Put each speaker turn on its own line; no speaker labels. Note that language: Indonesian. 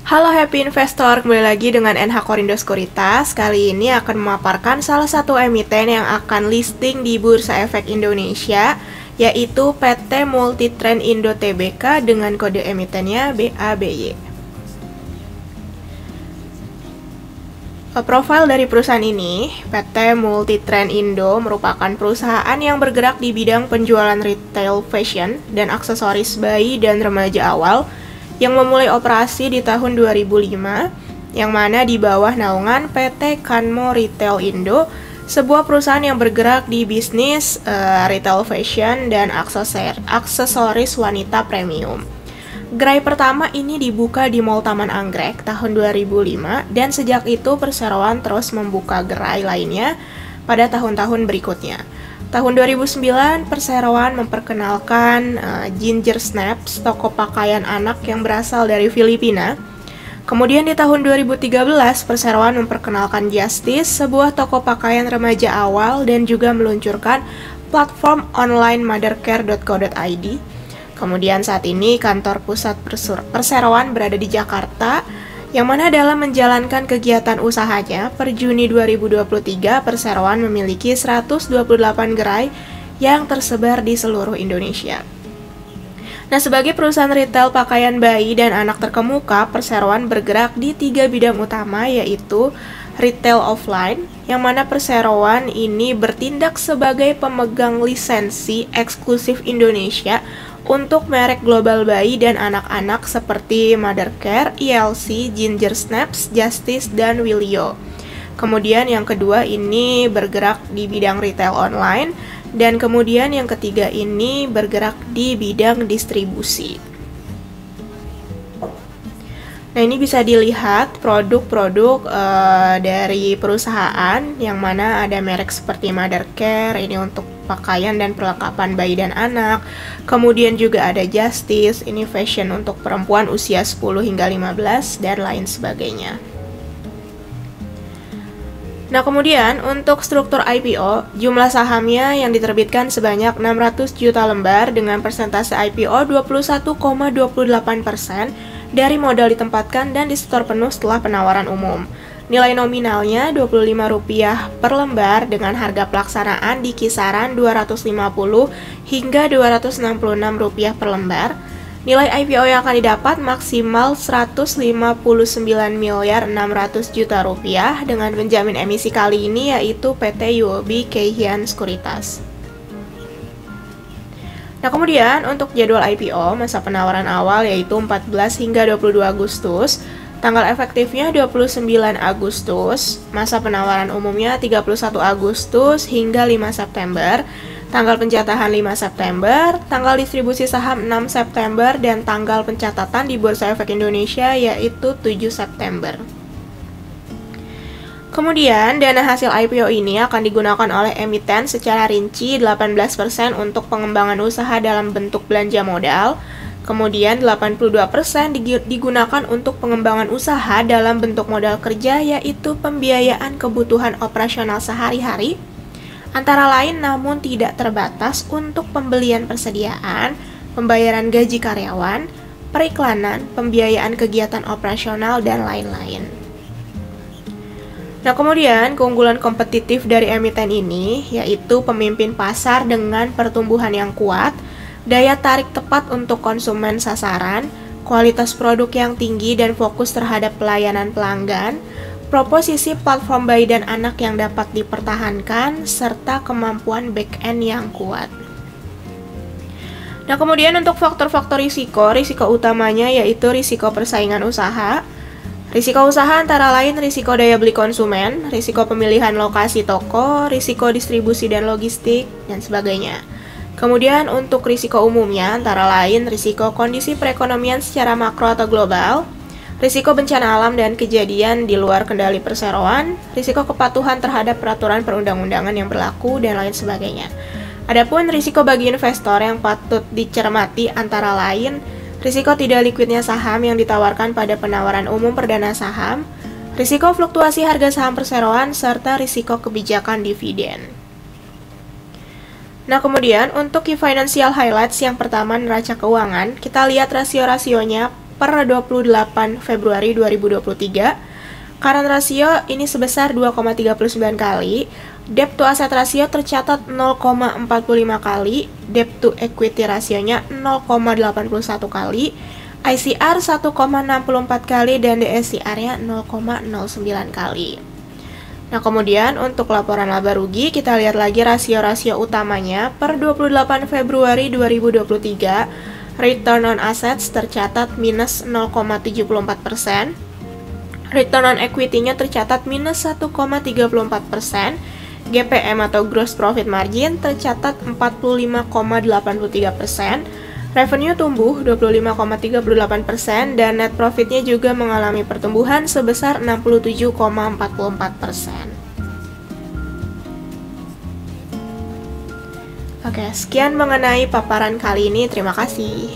Halo Happy Investor, kembali lagi dengan NH Korindo Sekuritas. Kali ini akan memaparkan salah satu emiten yang akan listing di Bursa Efek Indonesia, yaitu PT Multitrend Indo Tbk dengan kode emitennya BABY. Profil dari perusahaan ini, PT Multitrend Indo merupakan perusahaan yang bergerak di bidang penjualan retail fashion dan aksesoris bayi dan remaja awal yang memulai operasi di tahun 2005, yang mana di bawah naungan PT Kanmo Retail Indo, sebuah perusahaan yang bergerak di bisnis retail fashion dan aksesoris wanita premium. Gerai pertama ini dibuka di Mall Taman Anggrek tahun 2005, dan sejak itu perseroan terus membuka gerai lainnya pada tahun-tahun berikutnya. Tahun 2009, perseroan memperkenalkan Ginger Snaps, toko pakaian anak yang berasal dari Filipina. Kemudian di tahun 2013, perseroan memperkenalkan Justice, sebuah toko pakaian remaja awal, dan juga meluncurkan platform online mothercare.co.id. Kemudian saat ini kantor pusat perseroan berada di Jakarta, yang mana dalam menjalankan kegiatan usahanya per Juni 2023, perseroan memiliki 128 gerai yang tersebar di seluruh Indonesia. Nah, sebagai perusahaan retail pakaian bayi dan anak terkemuka, perseroan bergerak di 3 bidang utama, yaitu retail offline, yang mana perseroan ini bertindak sebagai pemegang lisensi eksklusif Indonesia untuk merek global bayi dan anak-anak seperti Mothercare, ELC, Ginger Snaps, Justice, dan Willio. Kemudian yang kedua ini bergerak di bidang retail online, dan kemudian yang ketiga ini bergerak di bidang distribusi. Nah, ini bisa dilihat produk-produk dari perusahaan, yang mana ada merek seperti Mothercare, ini untuk pakaian dan perlengkapan bayi dan anak. Kemudian juga ada Justice, ini fashion untuk perempuan usia 10 hingga 15, dan lain sebagainya. Nah, kemudian untuk struktur IPO, jumlah sahamnya yang diterbitkan sebanyak 600 juta lembar dengan persentase IPO 21,28% dari modal ditempatkan dan disetor penuh setelah penawaran umum. Nilai nominalnya Rp25 per lembar dengan harga pelaksanaan di kisaran Rp250 hingga Rp266 per lembar. Nilai IPO yang akan didapat maksimal Rp159.600 juta dengan penjamin emisi kali ini yaitu PT UOB Kay Hian Sekuritas. Nah, kemudian untuk jadwal IPO, masa penawaran awal yaitu 14 hingga 22 Agustus, tanggal efektifnya 29 Agustus, masa penawaran umumnya 31 Agustus hingga 5 September, tanggal pencatahan 5 September, tanggal distribusi saham 6 September, dan tanggal pencatatan di Bursa Efek Indonesia yaitu 7 September. Kemudian, dana hasil IPO ini akan digunakan oleh emiten secara rinci 18% untuk pengembangan usaha dalam bentuk belanja modal, kemudian 82% digunakan untuk pengembangan usaha dalam bentuk modal kerja, yaitu pembiayaan kebutuhan operasional sehari-hari, antara lain namun tidak terbatas untuk pembelian persediaan, pembayaran gaji karyawan, periklanan, pembiayaan kegiatan operasional, dan lain-lain. Nah, kemudian keunggulan kompetitif dari emiten ini yaitu pemimpin pasar dengan pertumbuhan yang kuat, daya tarik tepat untuk konsumen sasaran, kualitas produk yang tinggi dan fokus terhadap pelayanan pelanggan, proposisi platform bayi dan anak yang dapat dipertahankan, serta kemampuan back-end yang kuat. Nah, kemudian untuk faktor-faktor risiko utamanya yaitu risiko persaingan usaha. Risiko usaha antara lain risiko daya beli konsumen, risiko pemilihan lokasi toko, risiko distribusi dan logistik, dan sebagainya. Kemudian untuk risiko umumnya antara lain risiko kondisi perekonomian secara makro atau global, risiko bencana alam dan kejadian di luar kendali perseroan, risiko kepatuhan terhadap peraturan perundang-undangan yang berlaku, dan lain sebagainya. Adapun risiko bagi investor yang patut dicermati antara lain risiko tidak likuidnya saham yang ditawarkan pada penawaran umum perdana saham, risiko fluktuasi harga saham perseroan, serta risiko kebijakan dividen. Nah, kemudian untuk key financial highlights yang pertama neraca keuangan, kita lihat rasio-rasionya per 28 Februari 2023. Current ratio ini sebesar 2,39 kali. Debt to asset ratio tercatat 0,45 kali. Debt to equity rasionya 0,81 kali. ICR 1,64 kali dan DSCR-nya 0,09 kali. Nah, kemudian untuk laporan laba rugi, kita lihat lagi rasio-rasio utamanya. Per 28 Februari 2023, return on assets tercatat minus 0,74%. Return on equity-nya tercatat minus 1,34%. GPM atau gross profit margin tercatat 45,83%. Revenue tumbuh 25,38% dan net profitnya juga mengalami pertumbuhan sebesar 67,44%. Oke, sekian mengenai paparan kali ini. Terima kasih.